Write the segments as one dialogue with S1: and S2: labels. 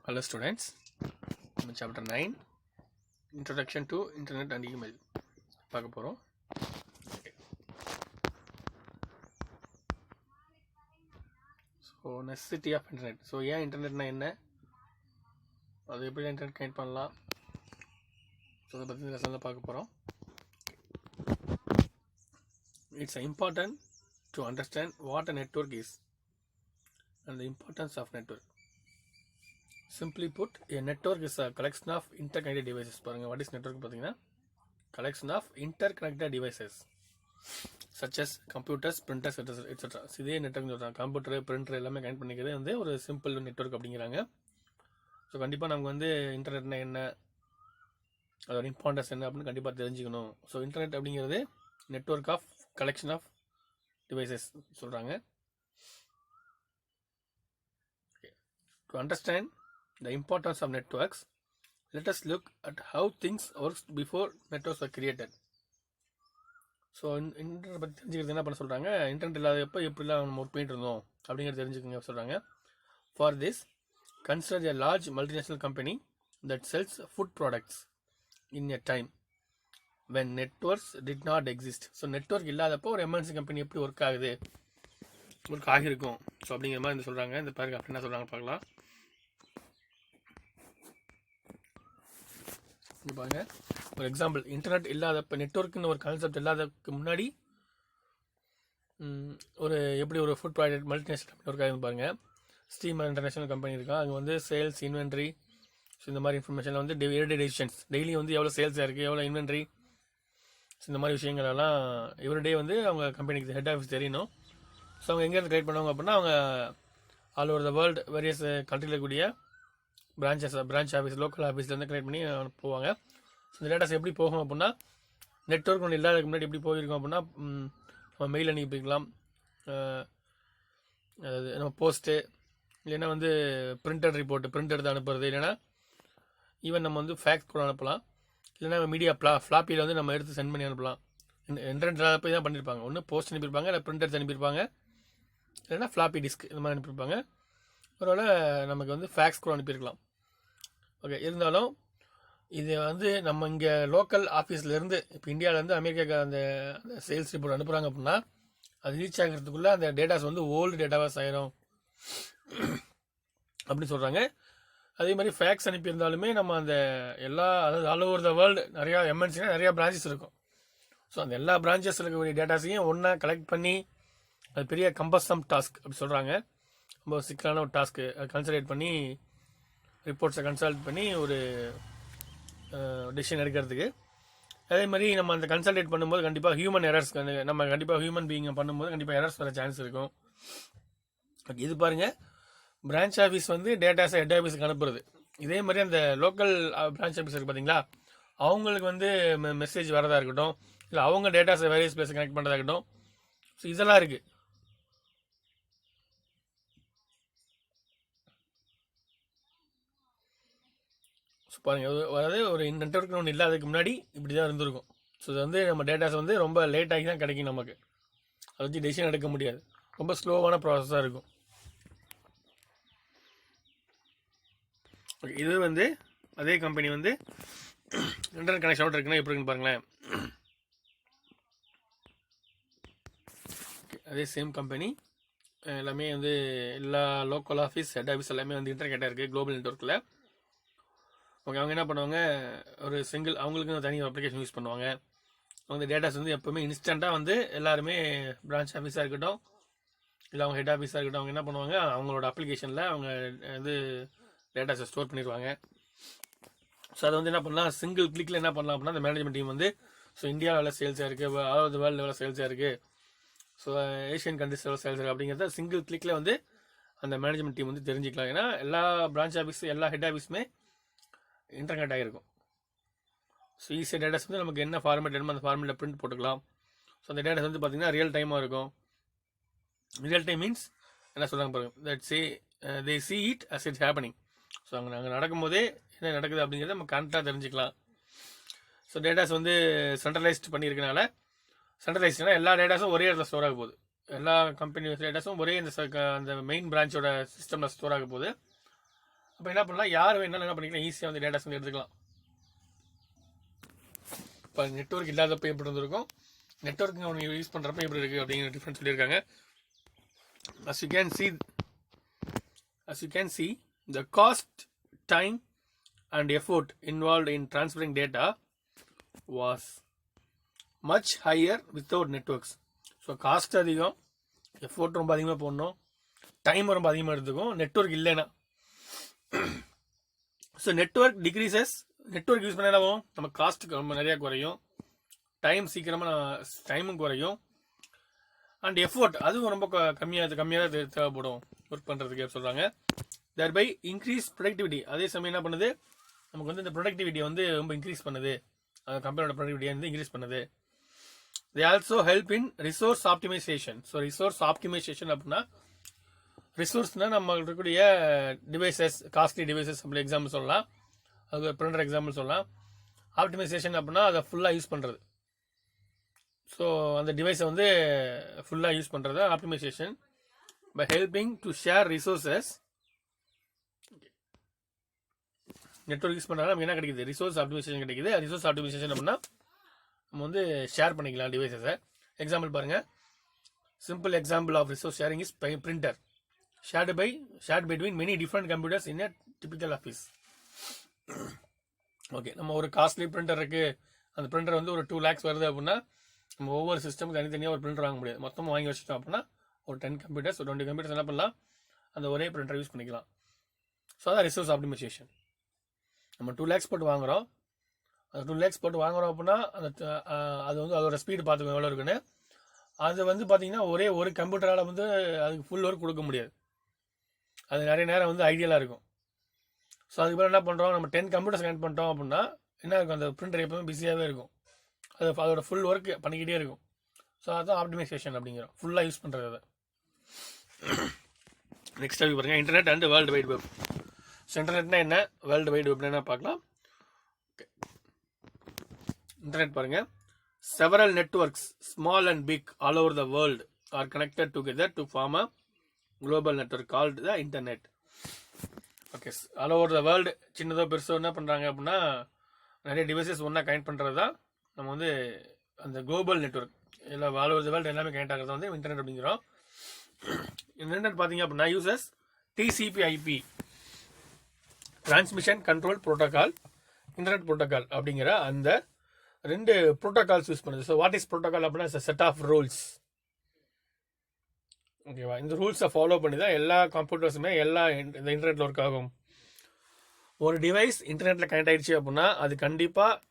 S1: Hello students, chapter 9 Introduction to Internet and Email பார்க்க போகிறோம். So necessity of internet. So ஏன் இன்டர்நெட்னா என்ன, அது எப்படி இன்டர்நெட் கனெக்ட் பண்ணலாம், ஸோ அதை பற்றி லெசனில் பார்க்க போகிறோம். It's important to understand what a network is and the importance of network. Simply put, a network is a collection of interconnected devices. பாருங்க, what is network பார்த்தீங்கன்னா collection of interconnected devices such as computers, printers, etc. இதே network சொல்கிறாங்க. Computer, printer எல்லாமே connect பண்ணிக்கிறது வந்து ஒரு simple network அப்படிங்கிறாங்க. So கண்டிப்பாக நமக்கு வந்து இன்டர்நெட்னா என்ன, அதோட இம்பார்ட்டன்ஸ் என்ன அப்படின்னு கண்டிப்பாக தெரிஞ்சுக்கணும். ஸோ இன்டர்நெட் அப்படிங்கிறது network of collection of devices சொல்கிறாங்க. To understand the importance of networks, let us look at how things worked before networks were created. So internet பற்றி தெரிஞ்சுக்கிறது என்ன பண்ண சொல்கிறாங்க, இன்டர்நெட் இல்லாதப்போ எப்படிலாம் நம்ம ஒர்க் பண்ணிட்டு இருந்தோம் அப்படிங்கிறத தெரிஞ்சுக்கோங்க சொல்கிறாங்க. For this, consider a large multinational company that sells food products in a time when networks did not exist. So network இல்லாதப்போ ஒரு எம்என்சி கம்பெனி எப்படி ஒர்க் ஆகியிருக்கும் ஸோ அப்படிங்கிற மாதிரி சொல்கிறாங்க. இந்த பேருக்கு என்ன சொல்கிறாங்க பார்க்கலாம். பாருங்க, ஒரு எக்ஸாம்பிள், இன்டர்நெட் இல்லாதப்போ, நெட்வொர்க்குன்னு ஒரு கான்செப்ட் இல்லாததுக்கு முன்னாடி ஒரு எப்படி ஒரு food product multinational company work ஆகிருந்து பாருங்க. ஸ்டீமர் இன்டர்நேஷனல் கம்பெனி இருக்கா, அங்கே வந்து சேல்ஸ், இன்வென்ட்ரி, ஸோ இந்த மாதிரி இன்ஃபர்மேஷனில் வந்து எவ்ரிடே டெசிஷன்ஸ், டெய்லி வந்து எவ்வளோ சேல்ஸாக இருக்குது, எவ்வளோ இன்வென்ட்ரி, ஸோ இந்த மாதிரி விஷயங்களெல்லாம் எவ்ரிடே வந்து அவங்க கம்பெனிக்கு ஹெட் ஆஃபீஸ் தெரியணும். ஸோ அவங்க எங்கேருந்து கிரியேட் பண்ணுவாங்க அப்படின்னா, அவங்க all over the world various கண்ட்ரியில் இருக்கக்கூடிய பிரான்ச் ஆஃபீஸ், லோக்கல் ஆஃபீஸ்லேருந்து கனெக்ட் பண்ணி போவாங்க. ஸோ இந்த டேட்டாஸ் எப்படி போகும் அப்படின்னா, நெட்வொர்க் ஒன்று இல்லாததுக்கு முன்னாடி எப்படி போயிருக்கோம் அப்படின்னா, நம்ம மெயில் அனுப்பிக்கலாம், அதாவது நம்ம போஸ்ட்டு, இல்லைன்னா வந்து பிரிண்டட் ரிப்போர்ட்டு பிரிண்ட் எடுத்து அனுப்புறது, இல்லைன்னா ஈவன் நம்ம வந்து ஃபேக்ஸ் கூட அனுப்பலாம், இல்லைன்னா மீடியா ஃப்ளாப்பியில் வந்து நம்ம எடுத்து சென்ட் பண்ணி அனுப்பலாம். இன்டர்நெட் போய் தான் பண்ணியிருப்பாங்க. ஒன்று போஸ்ட் அனுப்பியிருப்பாங்க, இல்லை பிரிண்ட் எடுத்து அனுப்பியிருப்பாங்க, இல்லைன்னா ஃப்ளாப்பி டிஸ்க் இந்த மாதிரி அனுப்பியிருப்பாங்க. ஒருவேளை நமக்கு வந்து ஃபேக்ஸ் கூட அனுப்பியிருக்கலாம். ஓகே, இருந்தாலும் இது வந்து நம்ம இங்கே லோக்கல் ஆஃபீஸ்லேருந்து, இப்போ இந்தியாவிலேருந்து அமெரிக்காவுக்கு அந்த சேல்ஸ் ரிப்போர்ட் அனுப்புகிறாங்க அப்படின்னா, அது ரீச் ஆகிறதுக்குள்ளே அந்த டேட்டாஸ் வந்து ஓல்டு டேட்டாவாஸ் ஆயிரும் அப்படின்னு சொல்கிறாங்க. அதே மாதிரி ஃபேக்ஸ் அனுப்பியிருந்தாலுமே நம்ம அந்த அதாவது ஆல் ஓவர் த வேர்ல்டு நிறையா எம்என்சினா நிறையா பிரான்ச்சஸ் இருக்கும். ஸோ அந்த எல்லா பிரான்ச்சஸ் இருக்கக்கூடிய டேட்டாஸையும் ஒன்றா கலெக்ட் பண்ணி, அது பெரிய கம்பல்சம் டாஸ்க் அப்படி சொல்கிறாங்க. ரொம்ப சிக்கலான ஒரு டாஸ்க்கு. அதை கன்சல்டேட் பண்ணி, ரிப்போர்ட்ஸை கன்சல்ட் பண்ணி ஒரு டிசிஷன் எடுக்கிறதுக்கு. அதே மாதிரி நம்ம அந்த கன்சல்டேட் பண்ணும்போது கண்டிப்பாக ஹியூமன் எரர்ஸ், நம்ம கண்டிப்பாக ஹியூமன் பீயிங் பண்ணும்போது கண்டிப்பாக எரர்ஸ் வர சான்ஸ் இருக்கும். ஓகே, இது பாருங்கள், பிரான்ச் ஆஃபீஸ் வந்து டேட்டாஸை ஹெட் ஆஃபீஸுக்கு அனுப்புறது. இதே மாதிரி அந்த லோக்கல் பிரான்ச் ஆஃபீஸ் இருக்குது பார்த்தீங்களா, அவங்களுக்கு வந்து மெசேஜ் வரதா இருக்கட்டும், இல்லை அவங்க டேட்டாஸை வேரியஸ் பிளேஸ் கனெக்ட் பண்ணுறதா இருக்கட்டும், ஸோ இதெல்லாம் இருக்குது. ஸோ பாருங்கள், அதாவது ஒரு நெட்வொர்க் ஒன்று இல்லாததுக்கு முன்னாடி இப்படி தான் இருந்திருக்கும். ஸோ இது வந்து நம்ம டேட்டாஸ் வந்து ரொம்ப லேட் ஆகி தான் கிடைக்கும் நமக்கு. அதை வச்சு டெசிஷன் எடுக்க முடியாது, ரொம்ப ஸ்லோவான ப்ராசஸாக இருக்கும். ஓகே, இது வந்து அதே கம்பெனி வந்து இன்டர்நெட் கனெக்ஷனோட இருக்குன்னா எப்படி இருக்குன்னு பாருங்களேன். அதே சேம் கம்பெனி எல்லாமே வந்து எல்லா லோக்கல் ஆஃபீஸ், ஹெட் ஆஃபீஸ் எல்லாமே வந்து இன்டர்நெட்டாக இருக்குது குளோபல் நெட்வொர்க்கில். ஓகே, அவங்க என்ன பண்ணுவாங்க, ஒரு சிங்கிள் அவங்களுக்கு தனி அப்ளிகேஷன் யூஸ் பண்ணுவாங்க. அவங்க டேட்டாஸ் வந்து எப்போவுமே இன்ஸ்டண்ட்டாக வந்து எல்லாருமே பிரான்ச் ஆஃபீஸாக இருக்கட்டும், இல்லை அவங்க ஹெட் ஆஃபீஸாக இருக்கட்டும், அவங்க என்ன பண்ணுவாங்க, அவங்களோட அப்ளிகேஷனில் அவங்க வந்து டேட்டாஸை ஸ்டோர் பண்ணிடுவாங்க. ஸோ அதை வந்து என்ன பண்ணலாம், சிங்கிள் கிளிக்கில் என்ன பண்ணலாம் அப்படின்னா, அந்த மேனேஜ்மெண்ட் டீம் வந்து ஸோ இந்தியாவில் எவ்வளோ சேல்ஸாக இருக்குது, ஆல் ஓவர் த வேர்ல்டு எவ்வளோ சேல்ஸாக இருக்குது, ஸோ ஏஷியன் கண்ட்ரிஸ் எவ்வளோ சேல்ஸ் இருக்குது அப்படிங்கிறத சிங்கிள் கிளிக்கில் வந்து அந்த மேனேஜ்மெண்ட் டீம் வந்து தெரிஞ்சுக்கலாம். ஏன்னா எல்லா பிரான்ச் ஆஃபீஸ், எல்லா ஹெட் ஆஃபீஸுமே இன்டர்நெட் ஆகிருக்கும். ஸோ ஈஸியாக டேட்டாஸ் வந்து நமக்கு என்ன ஃபார்மேட் வேணுமோ அந்த ஃபார்மேட்டில் பிரிண்ட் போட்டுக்கலாம். ஸோ அந்த டேட்டாஸ் வந்து பார்த்திங்கன்னா ரியல் டைமாக இருக்கும். ரியல் டைம் மீன்ஸ் என்ன சொல்கிறாங்க பாருங்கள், that they see it as it's happening. So அங்கே நடக்கும்போதே என்ன நடக்குது அப்படிங்கிறத நம்ம கரெக்டாக தெரிஞ்சுக்கலாம். ஸோ டேட்டாஸ் வந்து சென்ட்ரலைஸ்ட் பண்ணியிருக்கனால, சென்ட்ரலைஸ்ட்னா எல்லா டேட்டாஸும் ஒரே இடத்துல ஸ்டோர் ஆக போகுது. எல்லா கம்பெனி டேட்டாஸும் ஒரே அந்த மெயின் பிரான்ச்சோட சிஸ்டமில் ஸ்டோர் ஆக போகுது. அப்போ என்ன பண்ணலாம், யார் வேணாலும் என்ன பண்ணிக்கலாம், ஈஸியாக வந்து டேட்டாஸ் வந்து எடுத்துக்கலாம். இப்போ நெட்வொர்க் இல்லாதப்போ எப்படி இருந்திருக்கும், நெட்வொர்க் அவங்க யூஸ் பண்ணுறப்ப எப்படி இருக்குது அப்படிங்கிற டிஃப்ரென்ஸ் சொல்லியிருக்காங்க. as you can see the cost, time and effort involved in transferring data was much higher without networks. So cost அதிகம், எஃபோர்ட் ரொம்ப அதிகமாக போடணும், டைம் ரொம்ப அதிகமாக எடுத்துக்கும் நெட்வொர்க் இல்லைன்னா. So network decreases, network use பண்ண என்ன ஆகும், நம்ம காஸ்ட்டுக்கு ரொம்ப நிறையா குறையும், சீக்கிரமாக டைமும் குறையும், அண்ட் எஃபோர்ட் அதுவும் ரொம்ப கம்மியாக தேவைப்படும் ஒர்க் பண்ணுறதுக்கு சொல்கிறாங்க. தேர்பை இன்க்ரீஸ் ப்ரொடக்டிவிட்டி, அதே சமயம் என்ன பண்ணுது, நமக்கு வந்து இந்த ப்ரொடக்டிவிட்டியை வந்து ரொம்ப இன்க்ரீஸ் பண்ணுது, கம்பெனியோட ப்ரொடக்டிவிட்டியை வந்து இன்க்ரீஸ் பண்ணுது. They also help in resource optimization. So resource optimization அப்படின்னா, ரிசோர்ஸ்னால் நம்ம இருக்கக்கூடிய டிவைசஸ், காஸ்ட்லி டிவைசஸ் அப்படி எக்ஸாம்பிள் சொல்லலாம், அது பிரிண்டர் எக்ஸாம்பிள் சொல்லலாம். ஆப்டிமைசேஷன் அப்படின்னா அதை ஃபுல்லாக யூஸ் பண்ணுறது, ஸோ அந்த டிவைஸை வந்து ஃபுல்லாக யூஸ் பண்ணுறது optimization. By helping to share resources, network use பண்ணுறதுனால நமக்கு என்ன கிடைக்குது, ரிசோர்ஸ் ஆப்டிமைசேஷன் கிடைக்குது. ரிசோர்ஸ் ஆப்டிமைசேஷன் அப்படின்னா நம்ம வந்து ஷேர் பண்ணிக்கலாம் டிவைஸஸை. எக்ஸாம்பிள் பாருங்கள், simple example of resource sharing is printer shared between many different computers in a typical office. Okay, நம்ம ஒரு காஸ்ட்லி பிரிண்டர் இருக்குது, அந்த பிரிண்டர் வந்து ஒரு 2 lakhs வருது அப்படின்னா, நம்ம ஒவ்வொரு சிஸ்டமுக்கு தனித்தனியாக ஒரு பிரிண்டர் வாங்க முடியாது, மொத்தமாக வாங்கி வச்சுட்டோம் அப்படின்னா ஒரு 10 கம்ப்யூட்டர்ஸ், ஒரு 20 கம்ப்யூட்டர்ஸ் என்ன பண்ணலாம், அந்த ஒரே பிரிண்டர் யூஸ் பண்ணிக்கலாம். ஸோ அதான் ரிசோர்ஸ் ஆப்டிமைசேஷன். நம்ம 2 lakhs போட்டு வாங்குகிறோம், அந்த 2 lakhs போட்டு வாங்குகிறோம் அப்படின்னா அது வந்து அதோட ஸ்பீடு பார்த்துக்கோங்க எவ்வளோ இருக்குன்னு. அது வந்து பார்த்தீங்கன்னா ஒரே ஒரு கம்ப்யூட்டரால் வந்து அதுக்கு ஃபுல் ஒர்க் கொடுக்க முடியாது, அது நிறைய நேரம் வந்து ஐடியலாக இருக்கும். ஸோ அதுக்கு பிறகு என்ன பண்ணுறோம், நம்ம 10 கம்ப்யூட்டர்ஸ் கனெக்ட் பண்ணிட்டோம் அப்படின்னா என்ன இருக்கும், அந்த பிரிண்டர் எப்பவுமே பிஸியாகவே இருக்கும், அதோட ஃபுல் ஒர்க் பண்ணிக்கிட்டே இருக்கும். ஸோ அதுதான் ஆப்டிமைசேஷன் அப்படிங்கிறோம், ஃபுல்லாக யூஸ் பண்ணுறது. அதை நெக்ஸ்ட் டாபிக் பாருங்கள், internet and world wide web. So இன்டர்நெட்னா என்ன, வேர்ல்டு வைட் வெப்னா என்ன பார்க்கலாம். ஓகே, இன்டர்நெட் பாருங்கள், several networks small and big all over the world are connected together to form a global network called the internet. Okay, all over the world, சின்னதோ பெருசோ என்ன பண்ணுறாங்க அப்படின்னா நிறைய டிவைசஸ் ஒன்றா கனெக்ட் பண்ணுறது தான் நம்ம வந்து அந்த குளோபல் நெட்வொர்க். இல்லை ஆல் ஓவர் த வேர்ல்டு எல்லாமே கனெக்ட் ஆகிறது வந்து இன்டர்நெட் அப்படிங்கிறோம். இன்டர்நெட் பார்த்தீங்க அப்படின்னா uses TCP/IP, transmission control protocol, internet protocol அப்படிங்கிற அந்த 2 ப்ரோட்டோகால்ஸ் யூஸ் பண்ணுது. ஸோ வாட் இஸ் ப்ரோட்டோகால் அப்படின்னா செட் ஆஃப் ரூல்ஸ். ஓகேவா, இந்த ரூல்ஸை ஃபாலோ பண்ணி தான் எல்லா கம்ப்யூட்டர்ஸுமே இந்த இன்டர்நெட்டில் ஒர்க் ஆகும். ஒரு டிவைஸ் இன்டர்நெட்டில் கனெக்ட் ஆகிடுச்சு அப்படின்னா அது கண்டிப்பாக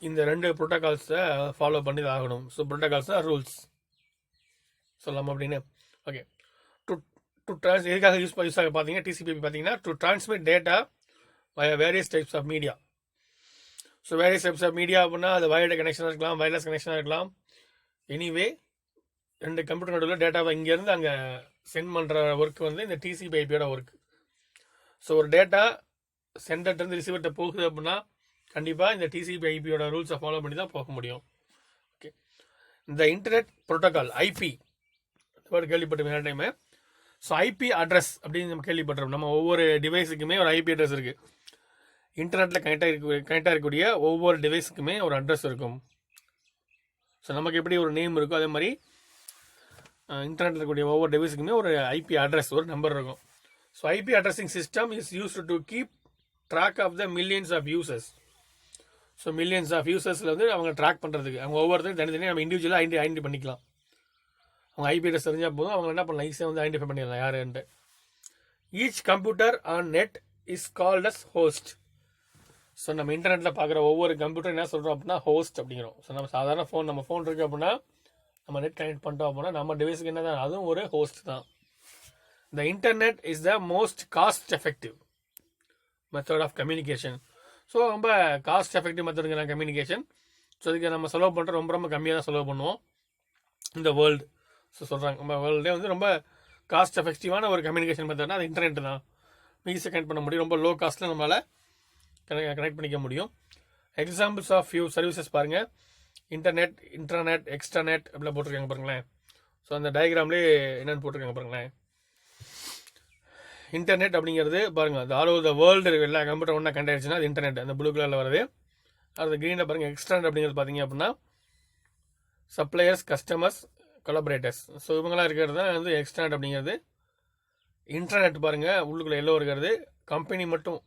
S1: இந்த 2 ப்ரோட்டோகால்ஸை ஃபாலோ பண்ணி தான் ஆகணும். ஸோ ப்ரோட்டோகால்ஸ் தான் ரூல்ஸ் சொல்லலாம் அப்படின்னு. ஓகே, எதுக்காக யூஸ் ஆக பார்த்தீங்கன்னா TCP/IP பார்த்தீங்கன்னா to transmit data via various types of media. So various types of media அப்படின்னா அது வயர்டு கனெக்ஷனாக இருக்கலாம், வயர்லெஸ் கனெக்ஷனாக இருக்கலாம். எனிவே 2 கம்ப்யூட்டர் நடுவில் டேட்டாவை இங்கேருந்து அங்கே சென்ட் பண்ணுற ஒர்க் வந்து இந்த TCP/IPயோட ஒர்க். ஸோ ஒரு டேட்டா சென்டர்லேருந்து ரிசீவர்கிட்ட போகுது அப்படின்னா கண்டிப்பாக இந்த TCP/IPயோட ரூல்ஸை ஃபாலோ பண்ணி தான் போக முடியும். ஓகே, இந்த இன்டர்நெட் ப்ரோட்டோகால் ஐபி வேர்டு கேள்விப்பட்ட வேறு டைமு. ஸோ ஐபி அட்ரஸ் அப்படின்னு நம்ம கேள்விப்பட்டிருக்கோம். நம்ம ஒவ்வொரு டிவைஸுக்குமே ஒரு ஐபி அட்ரஸ் இருக்குது. இன்டர்நெட்டில் கனெக்டாக இருக்கக்கூடிய ஒவ்வொரு டிவைஸுக்குமே ஒரு அட்ரஸ் இருக்கும். ஸோ நமக்கு எப்படி ஒரு நேம் இருக்கும், அதே மாதிரி இன்டர்நெட்டில் இருக்கக்கூடிய ஒவ்வொரு டிவைஸுக்குமே ஒரு ஐபி அட்ரஸ், ஒரு நம்பர் இருக்கும். So IP addressing system is used to keep track of the millions of users. So millions of யூசர்ஸில் வந்து அவங்க ட்ராக் பண்ணுறதுக்கு அவங்க ஒவ்வொருத்தரும் தனித்தனியாக நம்ம இண்டிவிஜுவலாக ஐடென்டி பண்ணிக்கலாம். அவங்க ஐபி அட்ரஸ் தெரிஞ்சால் போதும், அவங்க என்ன பண்ணலாம், ஈஸியாக வந்து ஐடென்டிஃபை பண்ணிடலாம் யாருன்ட்டு. Each computer on net is called as host. So நம்ம இன்டர்நெட்டில் பார்க்குற ஒவ்வொரு கம்ப்யூட்டர் என்ன சொல்கிறோம் அப்படின்னா ஹோஸ்ட் அப்படிங்கிறோம். ஸோ நம்ம சாதாரண நம்ம ஃபோன் இருக்குது அப்படின்னா நம்ம நெட் கனெக்ட் பண்ணிட்டோம் அப்படின்னா நம்ம டிவைஸுக்கு என்ன தான், அதுவும் ஒரு ஹோஸ்ட் தான். The internet is the most cost effective method of communication. So ரொம்ப காஸ்ட் எஃபெக்டிவ் மெத்தடுங்கிற கம்யூனிகேஷன். ஸோ இதுக்கு நம்ம செலவு பண்ணுற ரொம்ப கம்மியாக தான் செலவு பண்ணுவோம் இந்த வேர்ல்டு. ஸோ சொல்கிறாங்க நம்ம வேர்ல்டே வந்து ரொம்ப காஸ்ட் எஃபெக்டிவான ஒரு கம்யூனிகேஷன் மெத்தட்னா அது இன்டர்நெட் தான். ஈஸியாக கனெக்ட் பண்ண முடியும், ரொம்ப லோ காஸ்ட்டில் நம்மளால் கனெக்ட் பண்ணிக்க முடியும். எக்ஸாம்பிள்ஸ் ஆஃப் ஃபியூ சர்வீசஸ் பாருங்கள், இன்டர்நெட், இன்ட்ராநெட், எக்ஸ்ட்ராநெட் அப்படிலாம் போட்டிருக்காங்க பாருங்களேன். ஸோ அந்த டயக்ராம்லேயே என்னென்னு போட்டிருக்காங்க பாருங்களேன். இன்டர்நெட் அப்படிங்கிறது பாருங்கள், அது ஆல் ஓவர் த வேர்ல்டு எல்லா கம்ப்யூட்டர் ஒன்றா கனெக்ட் ஆயிடுச்சுன்னா அது இன்டர்நெட். அந்த ப்ளூ கலரில் வருது. அது க்ரீனில் பாருங்கள் எக்ஸ்டர்னட் அப்படிங்கிறது பார்த்தீங்க அப்படின்னா சப்ளையர்ஸ், கஸ்டமர்ஸ், கொலாபரேட்டர்ஸ். ஸோ இவங்களாம் இருக்கிறது தான் வந்து எக்ஸ்டர்னட் அப்படிங்கிறது. இன்டர்நெட் பாருங்கள் உள்ளுக்குள்ளே எல்லோ இருக்கிறது. கம்பெனி மட்டும்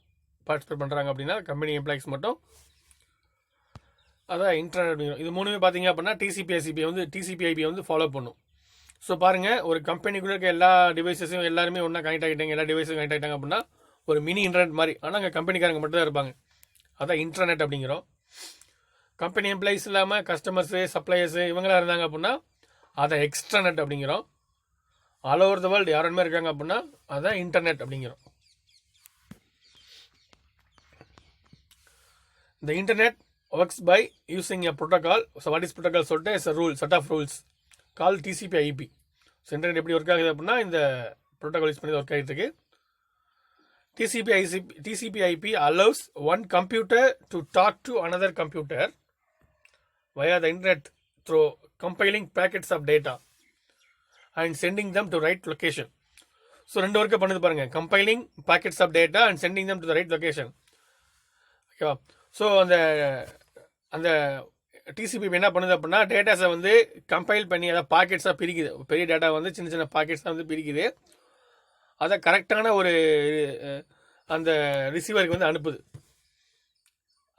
S1: பார்ட்டிசிபேட் பண்ணுறாங்க அப்படின்னா கம்பெனி எம்ப்ளாயிஸ் மட்டும், அதான் இன்டர்நெட் அப்படிங்கிறோம். இது மூணுமே பார்த்தீங்க அப்படின்னா டிசிபி/ஐபி வந்து ஃபாலோ பண்ணும். ஸோ பாருங்கள், ஒரு கம்பெனிக்குள்ளே இருக்க எல்லா டிவைஸஸையும் எல்லாருமே ஒன்றா கனெக்ட் ஆகிட்டாங்க, எல்லா டிவைஸும் கனெக்ட் ஆகிட்டாங்க அப்படின்னா ஒரு மினி இன்டர்நெட் மாதிரி. ஆனால் அங்கே கம்பெனிக்காரங்க மட்டும் தான் இருப்பாங்க. அதான் இன்டர்நெட் அப்படிங்கிறோம். கம்பெனி எம்ப்ளாயிஸ் இல்லாமல் கஸ்டமர்ஸு, சப்ளையர்ஸு இவங்களாம் இருந்தாங்க அப்படின்னா அதை எக்ஸ்ட்ராநெட் அப்படிங்கிறோம். ஆல் ஓவர் த வேர்ல்டு யாருமே இருக்காங்க அப்படின்னா அதான் இன்டர்நெட் அப்படிங்கிறோம். The internet works by using a protocol. So what is protocol? சொல்லிட்டு it's a rule, set of rules called TCP/IP. So internet எப்படி ஒர்க் ஆகுது அப்படின்னா இந்த ப்ரோட்டோகால் யூஸ் பண்ணி ஒர்க் ஆகிட்டு இருக்கு. TCP/IP allows one computer to talk to another computer via the internet through compiling packets of data and sending them to right location. So ரெண்டு ஒர்க்கை பண்ணுது பாருங்க, compiling packets of data and sending them to the right location. ஓகேவா? So அந்த TCP என்ன பண்ணுது அப்படின்னா டேட்டாஸை வந்து கம்பைல் பண்ணி அதை பாக்கெட்ஸாக பிரிக்குது. பெரிய டேட்டா வந்து சின்ன சின்ன பாக்கெட்ஸாக வந்து பிரிக்குது. அதை கரெக்டான ஒரு அந்த ரிசீவருக்கு வந்து அனுப்புது,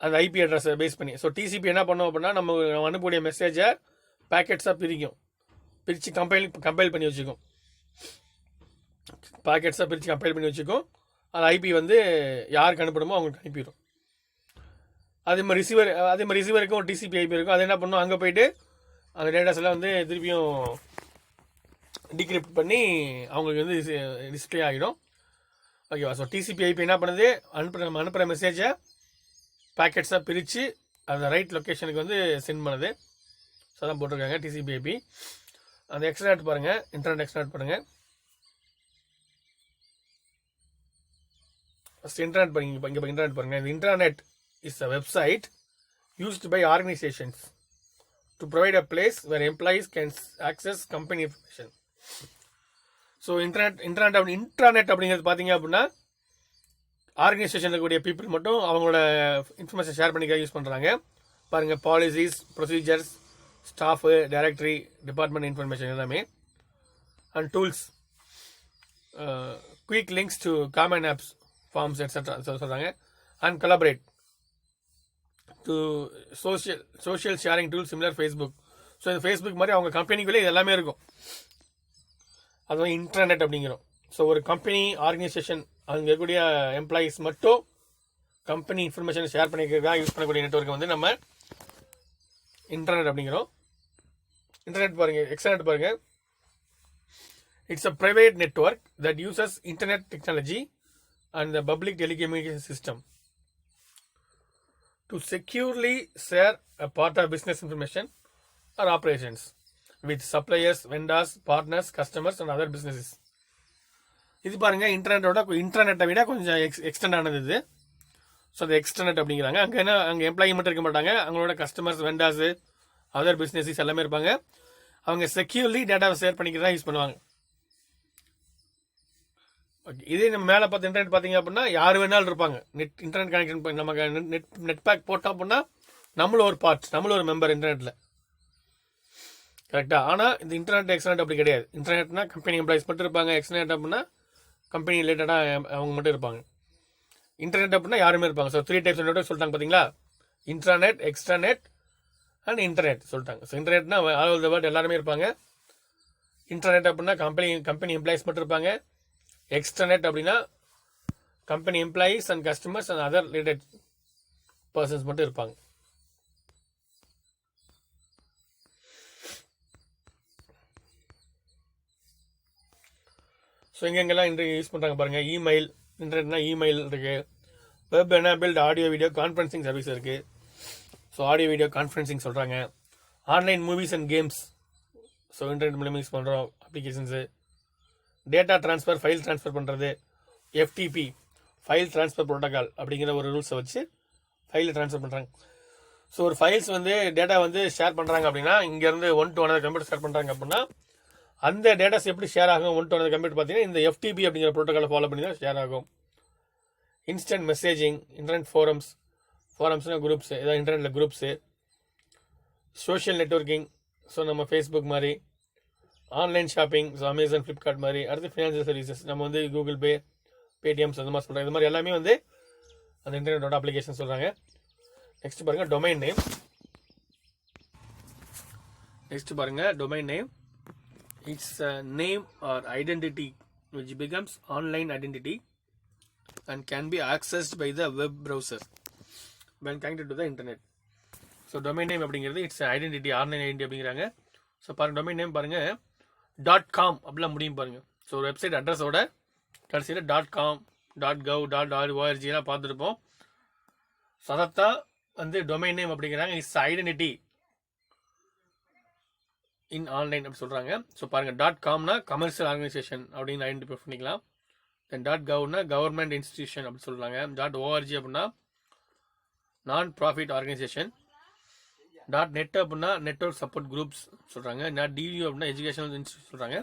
S1: அந்த ஐபி அட்ரஸை பேஸ் பண்ணி. ஸோ டிசிபி என்ன பண்ணோம் அப்படின்னா நம்ம அனுப்பக்கூடிய மெசேஜை பேக்கெட்ஸாக பிரித்து கம்பைல் பண்ணி வச்சுக்கும். பாக்கெட்ஸாக பிரித்து கம்பைல் பண்ணி வச்சுக்கும். அது ஐபி வந்து யாருக்கு அனுப்பணுமோ அவங்களுக்கு அனுப்பிடும். அதே மாதிரி ரிசீவருக்கும் ஒரு டிசிபி/ஐபி இருக்கும். அது என்ன பண்ணும், அங்கே போயிட்டு அந்த டேட்டாஸ் எல்லாம் வந்து திருப்பியும் டிகிரிப்ட் பண்ணி அவங்களுக்கு வந்து டிஸ்பிளே ஆகிடும். ஓகேவா? ஸோ டிசிபி/ஐபி என்ன பண்ணுது, நம்ம அனுப்புகிற மெசேஜை பேக்கெட்ஸாக பிரித்து அந்த ரைட் லொக்கேஷனுக்கு வந்து சென்ட் பண்ணுது. ஸோ அதான் போட்டிருக்காங்க டிசிபி/ஐபி. அந்த எக்ஸ்ட்ரானெட் பாருங்கள், இன்டர்நெட் எக்ஸ்ட்ரானெட் பாருங்கள். ஃபஸ்ட் இன்டர்நெட் பாருங்க, இங்கே இன்டர்நெட் பாருங்கள். இந்த internet is a website used by organizations to provide a place where employees can access company information. So intranet அப்படிங்கிறது பார்த்தீங்க அப்படின்னா ஆர்கனைசேஷனில் இருக்கக்கூடிய பீப்புள் மட்டும் அவங்களோட இன்ஃபர்மேஷன் ஷேர் பண்ணிக்க யூஸ் பண்ணுறாங்க. பாருங்கள், policies, procedures, staff, directory, department information எல்லாமே, and tools, quick links to common apps, forms et cetera சொல்கிறாங்க. And collaborate to social sharing tool similar Facebook. So இந்த ஃபேஸ்புக் மாதிரி அவங்க கம்பெனிக்குள்ளே இது எல்லாமே இருக்கும். அதுவும் இன்டர்நெட் அப்படிங்கிறோம். ஸோ ஒரு கம்பெனி ஆர்கனைசேஷன் அங்கே இருக்கக்கூடிய எம்ப்ளாயீஸ் மட்டும் கம்பெனி இன்ஃபர்மேஷன் ஷேர் பண்ணிக்கிறதுக்காக யூஸ் பண்ணக்கூடிய நெட்வொர்க்கை வந்து நம்ம இன்டர்நெட் அப்படிங்கிறோம். இன்டர்நெட் பாருங்கள், எக்ஸ்டர்நெட் பாருங்கள். It's a private network that uses internet technology and the public telecommunication system to securely share a part of business information or operations with suppliers, vendors, partners, customers and other businesses. இது பாருங்க, இன்டர்நெட்டை விட கொஞ்சம் extend ஆனது இது. So அது எக்ஸ்டர்நெட் அப்படிங்கிறாங்க. அங்கே employee மட்டும் இருக்க மாட்டாங்க, அவங்களோட கஸ்டமர்ஸ், வெண்டார்ஸு, அதர் பிஸ்னஸஸ் எல்லாமே இருப்பாங்க. அவங்க செக்யூர்லி டேட்டாவை ஷேர் பண்ணிக்கிறதா யூஸ் பண்ணுவாங்க. ஓகே, இதே நம்ம மேலே பார்த்து இன்டர்நெட் பார்த்தீங்க அப்படின்னா யார் வேணாலும் இருப்பாங்க. இன்டர்நெட் கனெக்ஷன் பண்ணி நமக்கு நெட் பேக் போட்டோம் அப்படின்னா நம்மளும் ஒரு பார்ட், நம்மளும் ஒரு மெம்பர் இன்டர்நெட்டில், கரெக்டாக. ஆனால் இந்த இன்டர்நெட் எக்ஸ்டர்நெட் அப்படி கிடையாது. இன்டர்நெட்னா கம்பெனி எம்ப்ளாயிஸ் மட்டும் இருப்பாங்க. எக்ஸ்டர்நெட் அப்படின்னா கம்பெனி ரிலேட்டடாக அவங்க மட்டும் இருப்பாங்க. இன்டர்நெட் அப்படின்னா யாருமே இருப்பாங்க. ஸோ 3 டைப்ஸ் நெட்வொர்க் சொல்லிட்டாங்க பார்த்தீங்களா, இன்ட்ராநெட், எக்ஸ்ட்ராநெட் அண்ட் இன்டர்நெட் சொல்லிட்டாங்க. ஸோ இன்டர்நெட்னா ஆல் ஓவர் த வேர்ல்டு எல்லாருமே இருப்பாங்க. இன்டர்நெட் அப்படின்னா கம்பெனி எம்ப்ளாயிஸ் மட்டும் இருப்பாங்க. எக்ஸ்டர்நெட் அப்படின்னா company employees and customers and other related persons மட்டும் இருப்பாங்க. ஸோ எங்கெங்கெல்லாம் இன்றைக்கு யூஸ் பண்ணுறாங்க பாருங்கள். இமெயில், இன்டர்நெட்னா இமெயில் இருக்குது. Web enabled audio video conferencing service இருக்குது. ஸோ ஆடியோ வீடியோ கான்ஃபரன்சிங் சொல்கிறாங்க. Online movies and games, so internet மூலமாக யூஸ் பண்ணுறோம் applications. Data transfer, file transfer பண்ணுறது, எஃப்டிபி ஃபைல் ட்ரான்ஸ்ஃபர் ப்ரோட்டோகால் அப்படிங்கிற ஒரு ரூல்ஸை வச்சு ஃபைலை ட்ரான்ஸ்ஃபர் பண்ணுறாங்க. ஸோ ஒரு ஃபைல்ஸ் வந்து டேட்டா வந்து ஷேர் பண்ணுறாங்க அப்படின்னா, இங்கேருந்து 1 to another கம்ப்யூட்டர் ஷேர் பண்ணுறாங்க அப்படின்னா அந்த டேட்டாஸ் எப்படி ஷேர் ஆகும் ஒன் டு அந்த கம்ப்யூட்டர் பார்த்தீங்கன்னா இந்த எஃப்டிபி அப்படிங்கிற ப்ரோட்டோக்காலை ஃபாலோ பண்ணி தான் ஷேர் ஆகும். இன்ஸ்டன்ட் மெசேஜிங், இன்டர்நெட் ஃபோரம்ஸ்னா குரூப்ஸ், ஏதாவது இன்டர்நெட்டில் குரூப்ஸு, சோஷியல் நெட்வொர்க்கிங், ஸோ நம்ம ஃபேஸ்புக் மாதிரி, online shopping, so Amazon, Flipkart மாதிரி, அடுத்து ஃபினான்ஷியல் சர்வீசஸ், நம்ம வந்து கூகுள் பே, பேடிஎம்ஸ் அந்த மாதிரி சொல்கிறாங்க. இது மாதிரி எல்லாமே வந்து அந்த இன்டர்நெட்டோட அப்ளிகேஷன் சொல்கிறாங்க. நெக்ஸ்ட் பாருங்கள் domain name. Domain name it's a name or identity which becomes online identity and can be accessed by the web browser when connected to the internet. So domain name அப்படிங்கிறது it's identity, online identity அப்படிங்கிறாங்க. So பாருங்கள் domain name பாருங்கள் .com அப்படிலாம் முடியும் பாருங்கள். So ஒரு website அட்ரஸோட கடைசியில் .com, .gov, .org எல்லாம் பார்த்துருப்போம். ஸோ அதைத்தான் வந்து டொமைன் நேம் அப்படிங்கிறாங்க. இட்ஸ் ஐடென்டிட்டி இன் ஆன்லைன் அப்படி சொல்கிறாங்க. ஸோ பாருங்கள் .comனா கமர்ஷியல் ஆர்கனைசேஷன் அப்படின்னு ஐடென்டிஃபை பண்ணிக்கலாம். தென் .govனா கவர்மெண்ட் இன்ஸ்டிடியூஷன் அப்படி சொல்கிறாங்க. .org அப்படின்னா நான் ப்ராஃபிட் ஆர்கனைசேஷன். .net அப்படின்னா நெட்வொர்க் சப்போர்ட் குரூப்ஸ் சொல்கிறாங்க. .du அப்படின்னா எஜுகேஷனல் இன்ஸ்டியூட் சொல்கிறாங்க.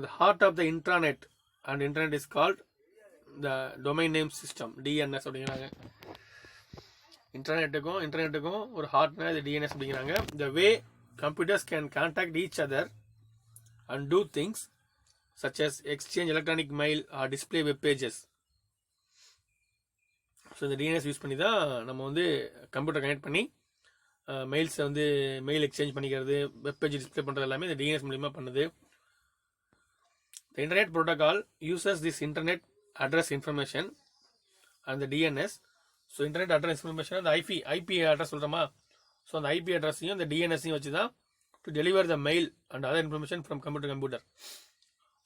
S1: the heart of the intranet and internet is called the domain name system, DNS அப்படிங்கிறாங்க. இன்டர்நெட்டுக்கும் ஒரு ஹார்ட்னா இது DNS அப்படிங்கிறாங்க. the way computers can contact each other and do things such as exchange electronic mail or display web pages. So இந்த DNS use பண்ணி தான் நம்ம வந்து computer connect பண்ணி மெயில்ஸை வந்து மெயில் எக்ஸ்சேஞ்ச் பண்ணிக்கிறது, வெப் பேஜ் டிஸ்பிளே பண்ணுறது எல்லாமே இந்த DNS மூலிமா பண்ணுது. The Internet Protocol uses this Internet address information and the DNS. So internet address information அந்த ஐபி அட்ரஸ் சொல்கிறோமா, ஸோ அந்த ஐபி அட்ரஸையும் இந்த டிஎன்எஸையும் வச்சு தான் to deliver the mail and other information from computer.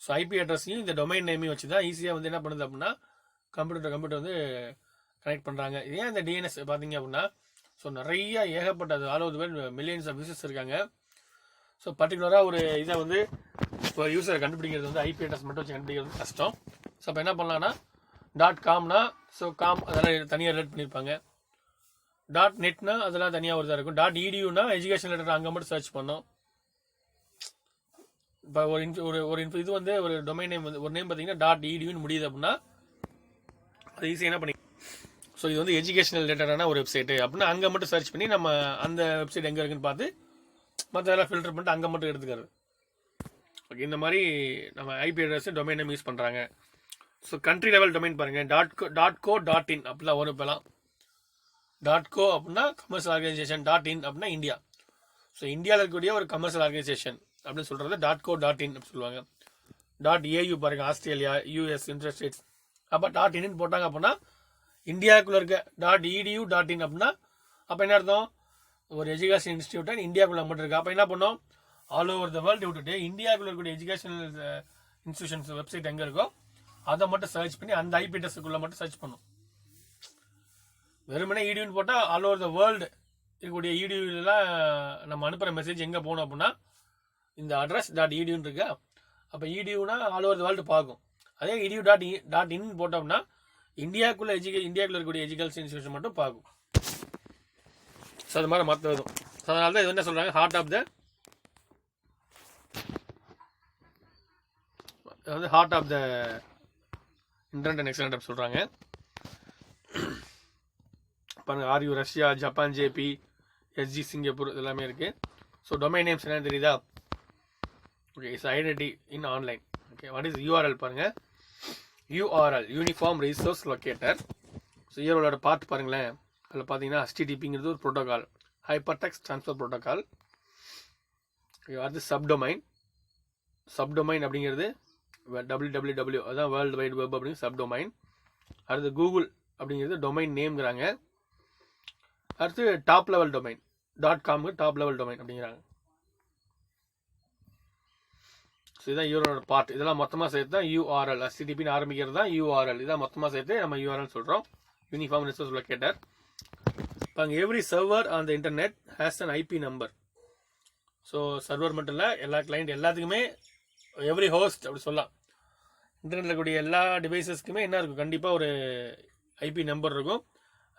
S1: So IP அட்ரஸையும் இந்த டொமைன் நேமையும் வச்சு தான் ஈஸியாக வந்து என்ன பண்ணுது அப்படின்னா கம்ப்யூட்டர் வந்து கனெக்ட் பண்ணுறாங்க. ஏன் இந்த டிஎன்எஸ் பார்த்தீங்க அப்படின்னா ஸோ நிறைய ஏகப்பட்டது all over the world millions of users இருக்காங்க. ஸோ பர்டிகுலராக ஒரு இதை வந்து இப்போ யூசரை கண்டுபிடிக்கிறது வந்து ஐபி அட்ரஸ் மட்டும் வச்சு கண்டுபிடிக்கிறது கஷ்டம். ஸோ அப்போ என்ன பண்ணலாம்னா .comனா ஸோ காம் அதெல்லாம் தனியாக ரிலேட் பண்ணியிருப்பாங்க. .netனா அதெல்லாம் தனியாக ஒரு இதாக இருக்கும். .eduனா எஜுகேஷன் ரிலேட்டட் அங்கே மட்டும் சர்ச் பண்ணோம். இப்போ ஒரு இது வந்து ஒரு டொமைன் நேம் வந்து ஒரு நேம் பார்த்தீங்கன்னா .eduன்னு முடியுது அப்படின்னா அது ஈஸியாக என்ன பண்ணி ஸோ இது வந்து எஜுகேஷனல் ரிலேட்டடான ஒரு வெப்சைட்டு அப்படின்னா அங்கே மட்டும் சர்ச் பண்ணி நம்ம அந்த வெப்சைட் எங்கே இருக்குன்னு பார்த்து மற்றதெல்லாம் ஃபில்டர் பண்ணிட்டு அங்கே மட்டும் எடுத்துக்கிறது. ஓகே, இந்த மாதிரி நம்ம IP address domain name use பண்ணுறாங்க. ஸோ கண்ட்ரி லெவல் டொமைன் பாருங்கள் .co, .in அப்படிலாம் வரும். இப்போலாம் .co அப்படின்னா கமர்ஷியல் ஆர்கனைசேஷன், .in அப்படின்னா இந்தியா. ஸோ இந்தியாவில் இருக்கக்கூடிய ஒரு கமர்ஷியல் ஆர்கனைசேஷன் அப்படின்னு சொல்கிறது .co, .in அப்படி சொல்லுவாங்க. .au பாருங்கள் ஆஸ்திரேலியா, US, யுனைடெட் ஸ்டேட்ஸ். அப்போ .in போட்டாங்க அப்படின்னா இந்தியாவுக்குள்ளே இருக்க .edu, .in அப்படின்னா அப்போ என்ன அர்த்தம், ஒரு எஜுகேஷன் இன்ஸ்டியூட் இந்தியாவுக்குள்ளே மட்டும் இருக்குது. அப்போ என்ன பண்ணோம், ஆல் ஓவர் த வேர்ல்டு விட்டுட்டு இந்தியாவுக்குள்ள இருக்கக்கூடிய எஜுகேஷனல் இன்ஸ்டியூஷன்ஸ் வெப்சைட் எங்கே இருக்கோ அதை மட்டும் சர்ச் பண்ணி அந்த ஐபி அட்ரஸுக்குள்ளே மட்டும் சர்ச் பண்ணும். வெறுமனே ஈடியூன்னு போட்டால் ஆல் ஓவர் த வேர்ல்டு இருக்கக்கூடிய ஈடியூலாம் நம்ம அனுப்புகிற மெசேஜ் எங்கே போகணும் அப்படின்னா இந்த அட்ரஸ் .eduன்னு இருக்கா. அப்போ ஈடியூனா ஆல் ஓவர் த வேர்ல்டு பார்க்கும். அதே edu.in போட்டோம்னா இந்தியாவுக்குள்ள இருக்கக்கூடிய எஜுகேஷன் இன்ஸ்டியூஷன் மட்டும் பார்க்கும். ஸோ அது மாதிரி மற்றதும். ஸோ அதனால தான் இது என்ன சொல்கிறாங்க, heart of the internet and externet சொல்கிறாங்க. பாருங்க, R U Russia, Japan, JP, SG Singapore எல்லாமே இருக்குது. ஸோ டொமைன் நேம்ஸ் என்ன தெரியுதா? Okay, it's identity in online. Okay, what is URL பாருங்கள். URL uniform resource locator. So URLோட பார்ட் பாருங்களேன். அதில் பார்த்தீங்கன்னா HTTPங்கிறது ஒரு protocol, hyper text transfer protocol. அது சப்டொமைன் அப்படிங்கிறது www அதான் வேர்ல்டு வைட் வெப் அப்படிங்கிற சப்டொமைன். அடுத்து கூகுள் அப்படிங்கிறது டொமைன் நேம்ங்கிறாங்க. அடுத்து top level domain .com top level domain அப்படிங்கிறாங்க. ஸோ இதுதான் URL பார்ட். இதெல்லாம் மொத்தமாக சேர்த்து தான் URL. HTTPன்னு ஆரம்பிக்கிறது தான் URL. இதான் மொத்தமாக சேர்த்து நம்ம URL சொல்கிறோம், யூனிஃபார்ம் ரிசோர்ஸ் லொக்கேட்டர். பாருங்க, every server on the internet has an IP number. So server மட்டும் இல்லை, எல்லா கிளைண்ட் எல்லாத்துக்குமே எவ்ரி ஹோஸ்ட் அப்படி சொல்லலாம். இன்டர்நெட்டில் இருக்கக்கூடிய எல்லா டிவைசஸ்க்குமே என்ன இருக்கும், கண்டிப்பாக ஒரு IP நம்பர் இருக்கும்.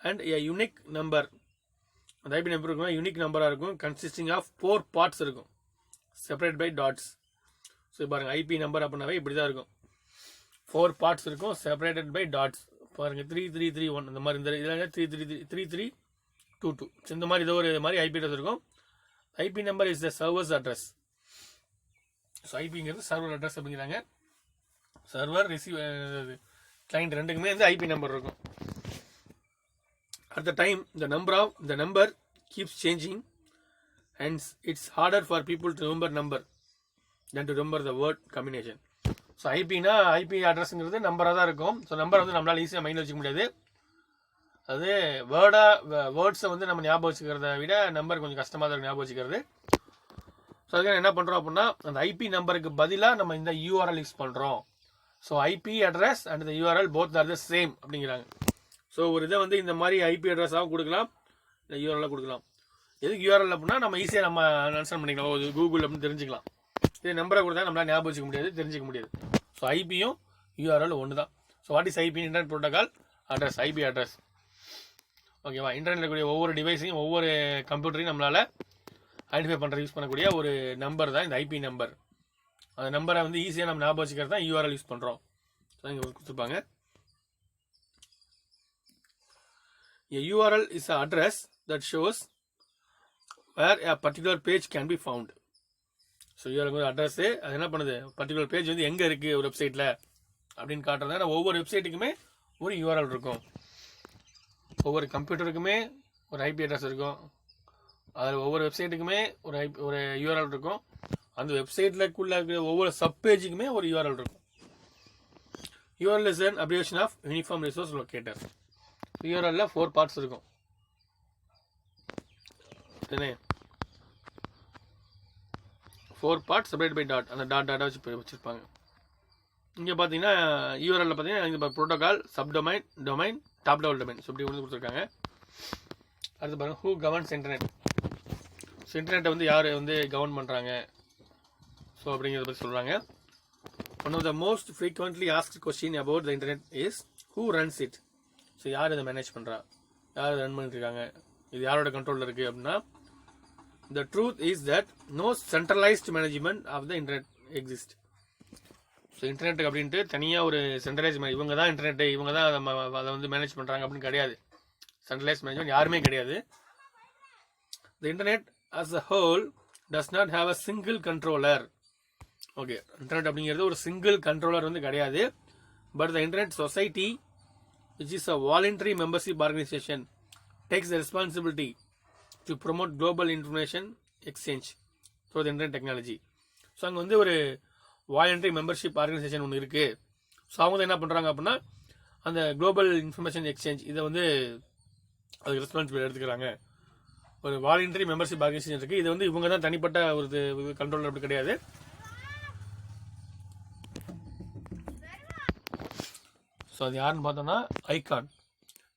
S1: அண்ட் யூனிக் நம்பர் அந்த ஐபி நம்பர் இருக்கும் யூனிக் நம்பராக இருக்கும், கன்சிஸ்டிங் ஆஃப் 4 பார்ட்ஸ் இருக்கும், செப்பரேட் பை டாட்ஸ். ஸோ பாருங்கள் ஐபி நம்பர் அப்படின்னாவே இப்படி தான் இருக்கும், 4 பார்ட்ஸ் இருக்கும், செப்பரேட்டட் பை டாட்ஸ். பாருங்கள் 3331 இந்த மாதிரி, இந்த இதில் 3322 இந்த மாதிரி ஏதோ ஒரு மாதிரி ஐபி அட்ரஸ் இருக்கும். IP number is the server's address. So ஐபிங்கிறது சர்வர் அட்ரஸ் அப்படிங்கிறாங்க. சர்வர் கிளைண்ட் ரெண்டுக்குமே வந்து ஐபி நம்பர் இருக்கும். At the time, the number keeps changing, hence it's harder for people to remember number than to remember the word combination. So ஐபினா IP அட்ரஸ்ங்கிறது நம்பராக தான் இருக்கும். ஸோ நம்பர் வந்து நம்மளால் ஈஸியாக மைண்டில் வச்சுக்க முடியாது. அது வேர்ட்ஸை வந்து நம்ம ஞாபகம் வச்சுக்கிறத விட நம்பர் கொஞ்சம் கஷ்டமாக தான் ஞாபகம் வச்சுக்கிறது. ஸோ அதுக்காக என்ன பண்ணுறோம் அப்படின்னா, அந்த ஐபி நம்பருக்கு பதிலாக நம்ம இந்த யூஆர்எல் யூஸ் பண்ணுறோம். ஸோ ஐபி அட்ரஸ் அண்ட் இந்த URL both are the same அப்படிங்கிறாங்க. ஸோ ஒரு இதை வந்து இந்த மாதிரி ஐபி அட்ரஸாகவும் கொடுக்கலாம், இல்லை யூஆர்எல்லாக கொடுக்கலாம். எதுக்கு யூஆர்எல் அப்படின்னா நம்ம ஈஸியாக நம்ம அண்டர்ஸ்டாண்ட் பண்ணிக்கலாம், கூகுள் அப்படின்னு தெரிஞ்சுக்கலாம். இது நம்பரை கொடுத்தா நம்மளால் ஞாபகம் வச்சுக்க முடியாது, தெரிஞ்சிக்க முடியாது. ஸோ ஐபியும் யூஆர்எல் ஒன்று தான். So what is IP? Internet protocol address, IP address. ஓகேவா? இன்டர்நெட்டில் இருக்கக்கூடிய ஒவ்வொரு டிவைஸையும் ஒவ்வொரு கம்ப்யூட்டரையும் நம்மளால் ஐடென்டிஃபை பண்ணுற யூஸ் பண்ணக்கூடிய ஒரு நம்பர் தான் இந்த ஐபி நம்பர். அந்த நம்பரை வந்து ஈஸியாக நம்ம ஞாபகம் வச்சுக்கிறது தான் யூஆர்எல் யூஸ் பண்ணுறோம். ஸோ இங்கே கொடுத்துருப்பாங்க. A URL is an address that shows where a particular page can be found. So URL address அது என்ன பண்ணுது, பர்டிகுலர் பேஜ் வந்து எங்கே இருக்குது ஒரு வெப்சைட்டில் அப்படின்னு காட்டுறதுனால ஒவ்வொரு வெப்சைட்டுக்குமே ஒரு URL இருக்கும். ஒவ்வொரு கம்ப்யூட்டருக்குமே ஒரு ஐபி அட்ரஸ் இருக்கும். அதில் ஒவ்வொரு வெப்சைட்டுக்குமே ஒரு URL இருக்கும். அந்த வெப்சைட்லக்குள்ள இருக்கிற ஒவ்வொரு சப் பேஜுக்குமே ஒரு URL இருக்கும். URL is an abbreviation of Uniform Resource Locator. யூஆர்எல்ல 4 பார்ட்ஸ் இருக்கும். 4 பார்ட்ஸ் செப்பரேட் பை டாட். அந்த டாட்டா வச்சுருப்பாங்க. இங்கே பார்த்தீங்கன்னா யூஆர்எல்ல பார்த்தீங்கன்னா இந்த protocol, subdomain, domain, top level domain. So இப்படி வந்து கொடுத்துருக்காங்க. அடுத்து பாருங்கள், ஹூ கவர்ன்ஸ் இன்டர்நெட். ஸோ இன்டர்நெட்டை வந்து யார் வந்து கவர்ன் பண்ணுறாங்க ஸோ அப்படிங்கிறத பற்றி சொல்கிறாங்க. One of the most frequently asked question about the internet is who runs it. So யார் இதை மேனேஜ் பண்ணுறா, யார் ரன் பண்ணிட்டுருக்காங்க, இது யாரோட கண்ட்ரோலில் இருக்குது அப்படின்னா, the truth is that no centralized management of the internet exist. So internet அப்படின்ட்டு தனியாக ஒரு சென்ட்ரலைஸ் இவங்க தான் இன்டர்நெட்டு, இவங்க தான் அதை வந்து மேனேஜ் பண்ணுறாங்க அப்படின்னு கிடையாது. சென்ட்ரலைஸ் மேனேஜ்மெண்ட் யாருமே கிடையாது. The internet as a whole does not have a single controller. Okay, internet அப்படிங்கிறது ஒரு சிங்கிள் கண்ட்ரோலர் வந்து கிடையாது. But the internet society, which is a voluntary membership organization, takes the responsibility to promote global information exchange through the internet technology. So அங்கே வந்து ஒரு voluntary membership organisation ஒன்று இருக்குது. So அவங்க என்ன பண்ணுறாங்க அப்படின்னா, அந்த குளோபல் இன்ஃபர்மேஷன் எக்ஸ்சேஞ்ச் இதை வந்து அதுக்கு ரெஸ்பான்சிபிலிட்டி எடுத்துக்கிறாங்க. ஒரு வாலண்டரி மெம்பர்ஷிப் ஆர்கனைசேஷன் இருக்குது. இது வந்து இவங்க தான் தனிப்பட்ட ஒரு கண்ட்ரோலர் அப்படி கிடையாது. ஸோ அது யாருன்னு பார்த்தோன்னா icon,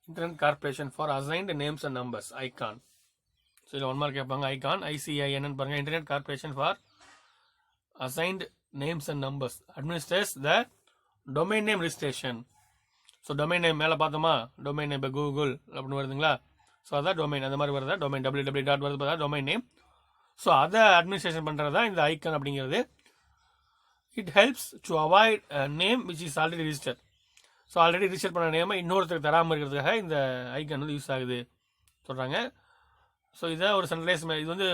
S1: internet corporation for assigned names and numbers, icon. So இதில் ஒன் மார்க் கேட்பாங்க. ஐகான் ICIN பாருங்கள், internet corporation for assigned names and numbers அட்மினிஸ்ட்ரேட்ஸ் the domain name registration. So domain name மேலே பார்த்தோமா, டொமைன் நேம் இப்போ Google அப்படின்னு வருதுங்களா. So அதான் domain, அந்த மாதிரி வருதா டொமைன், www. வருது பார்த்தா டொமைன் நேம். ஸோ அதை அட்மினிஸ்ட்ரேஷன் பண்ணுறது தான் இந்த ஐகான் அப்படிங்கிறது. It helps to avoid name which is already register. So already register பண்ண நேமை இன்னொருத்தருக்கு தராமல் இருக்கிறதுக்காக இந்த ஐகான் வந்து யூஸ் ஆகுது சொல்கிறாங்க. ஸோ இதான் ஒரு சென்ட்ரலைஸ், இது வந்து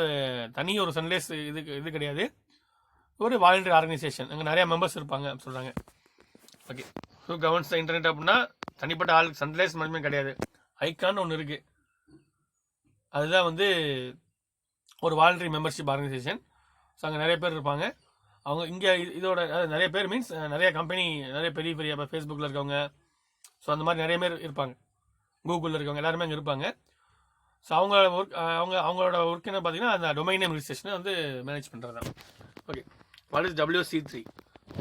S1: தனி ஒரு சென்ட்ரலைஸ் இது கிடையாது, ஒரு வாலண்டரி ஆர்கனைசேஷன். அங்கே நிறையா மெம்பர்ஸ் இருப்பாங்க சொல்கிறாங்க. Okay, so governance the internet அப்படின்னா தனிப்பட்ட ஆள் சென்ட்ரலைஸ் மேனேஜ்மெண்ட் கிடையாது. ஐகான் ஒன்று இருக்குது, அதுதான் வந்து ஒரு வாலண்டரி மெம்பர்ஷிப் ஆர்கனைசேஷன். ஸோ அங்கே நிறைய பேர் இருப்பாங்க. அவங்க இங்கே இதோட நிறைய பேர் மீன்ஸ் நிறைய கம்பெனி, நிறைய பெரிய பெரிய இப்போ ஃபேஸ்புக்கில் இருக்கவங்க, ஸோ அந்த மாதிரி நிறைய பேர் இருப்பாங்க, கூகுளில் இருக்கவங்க எல்லாருமே அங்கே இருப்பாங்க. ஸோ அவங்களோட ஒர்க் என்ன பார்த்தீங்கன்னா அந்த டொமைன் நேம் ரிஜிஸ்ட்ரேஷனை வந்து மேனேஜ் பண்ணுறது தான். Okay, what is WC3?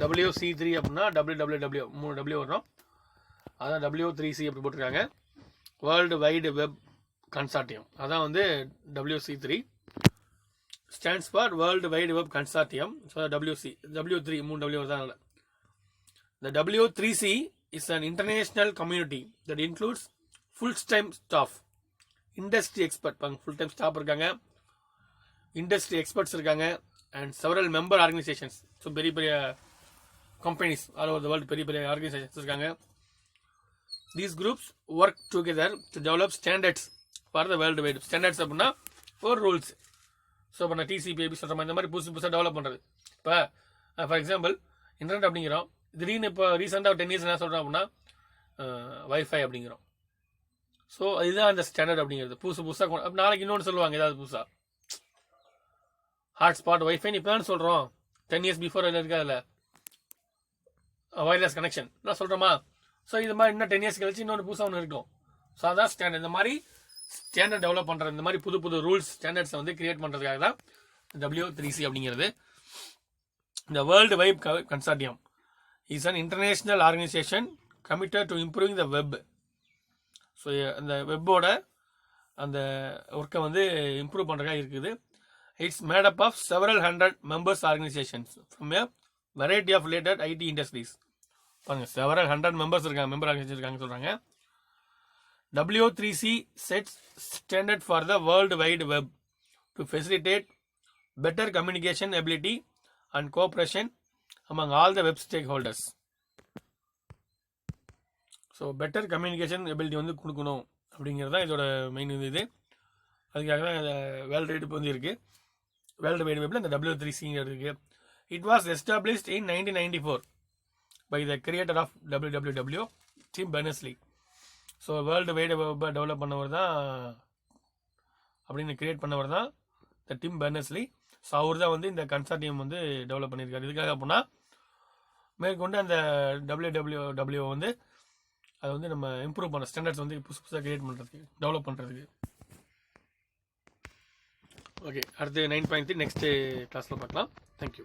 S1: WC3 அப்படின்னா www 3 W வரும், அதான் W3C அப்படி போட்டிருக்காங்க. வேர்ல்டு வைடு வெப் கன்சார்டியம், அதான் வந்து WC3 stands for World Wide Web Consortium. So WC, W3 3 W தான். The W3C is an international community that includes full-time staff industry expert full time staff இருக்காங்க, industry experts இருக்காங்க, and several member organisations. So பெரிய பெரிய companies all over the world பெரிய பெரிய organisations இருக்காங்க. These groups work together to develop standards for the world wide. Standards அப்படின்னா ஒரு rules. So இப்போ நான் டிசிபி சொல்கிற மாதிரி இந்த மாதிரி புதுசாக டெவலப் பண்ணுறது. இப்போ ஃபார் எக்ஸாம்பிள் இன்டர்நெட் அப்படிங்கிறோம், திடீர்னு இப்போ ரீசெண்டாக 10 years என்ன சொல்கிறோம் அப்படின்னா வைஃபை அப்படிங்கிறோம். ஸோ இதுதான் அந்த ஸ்டாண்டர்ட் அப்படிங்கிறது. புதுசாக நாளைக்கு இன்னொன்று சொல்லுவாங்க ஏதாவது புதுசாக ஹாட்ஸ்பாட் வைஃபைன்னு இப்போ தான் சொல்கிறோம். 10 years பிஃபோர் அதில் இருக்காதுல்ல வயர்லெஸ் கனெக்ஷன் நான் சொல்கிறோமா. ஸோ இது மாதிரி இன்னும் 10 years கழிச்சு இன்னொன்று புதுசாக ஒன்று இருக்கும். ஸோ அதான் ஸ்டாண்டர்ட். இந்த மாதிரி ஸ்டாண்டர்ட் டெவலப் பண்ணுற இந்த மாதிரி புது புது ரூல்ஸ் ஸ்டாண்டர்ட்ஸை வந்து கிரியேட் பண்ணுறதுக்காக தான் W3C அப்படிங்கிறது. இந்த world wide consortium is an international organization committed to improving the web. So அந்த வெப்போட அந்த ஒர்க்கை வந்து இம்ப்ரூவ் பண்ணுறதுக்காக இருக்குது. It's made up of several 100 members organizations from a variety of related IT industries. பாருங்க, செவரல் 100 மெம்பர்ஸ் இருக்காங்க, மெம்பர் ஆர்கனைசேஷன் இருக்காங்க சொல்கிறாங்க. W3C sets standard for the world wide web to facilitate better communication ability and cooperation among all the web stakeholders. So better communication ability வந்து கொடுக்கணும் அப்படிங்கிறது தான் இதோட main இது. அதுக்காக தான் வேர்ல்டு வைடு வந்து இருக்குது. வேர்ல்டு வைடு வெப்பில் இந்த W3C இருக்குது. It was established in 1994 by the creator of WWW Tim Berners-Lee. So world wide வெப்பை டெவலப் பண்ணவர் தான் அப்படின்னு கிரியேட் பண்ணவர் தான் இந்த டிம் பெர்னர்ஸ்-லீ. ஸோ அவர் தான் வந்து இந்த கன்சார்டியம் வந்து டெவலப் பண்ணியிருக்காரு. இதுக்காக அப்படின்னா மேற்கொண்டு அந்த WWW வந்து அதை வந்து நம்ம இம்ப்ரூவ் பண்ண ஸ்டாண்டர்ட்ஸ் வந்து புதுசாக கிரியேட் பண்ணுறதுக்கு டெவலப் பண்ணுறதுக்கு. ஓகே, அடுத்து 9.3 நெக்ஸ்ட்டு கிளாஸில் பார்க்கலாம். தேங்க்யூ.